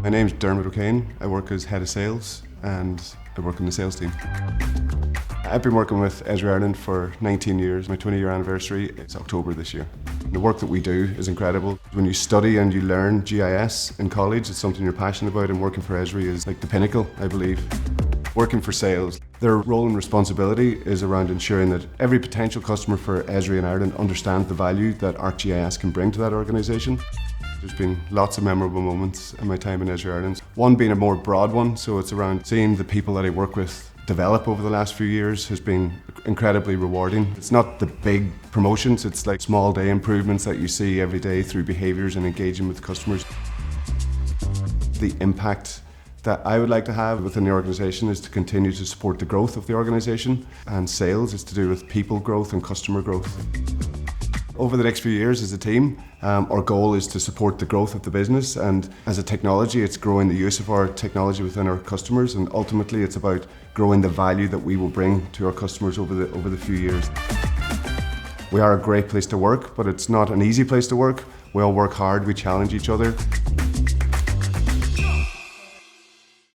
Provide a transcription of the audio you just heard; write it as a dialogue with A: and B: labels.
A: My name's Dermot O'Kane. I work as head of sales and I work in the sales team. I've been working with Esri Ireland for 19 years. My 20-year anniversary is October this year. The work that we do is incredible. When you study and you learn GIS in college, it's something you're passionate about, and working for Esri is like the pinnacle, I believe. Working for sales, their role and responsibility is around ensuring that every potential customer for Esri in Ireland understands the value that ArcGIS can bring to that organisation. There's been lots of memorable moments in my time in Esri Ireland. One being a more broad one, so it's around seeing the people that I work with develop over the last few years has been incredibly rewarding. It's not the big promotions, it's like small day improvements that you see every day through behaviours and engaging with customers. The impact that I would like to have within the organisation is to continue to support the growth of the organisation, and sales is to do with people growth and customer growth. Over the next few years as a team, our goal is to support the growth of the business, and as a technology it's growing the use of our technology within our customers, and ultimately it's about growing the value that we will bring to our customers over the few years. We are a great place to work, but it's not an easy place to work. We all work hard, we challenge each other.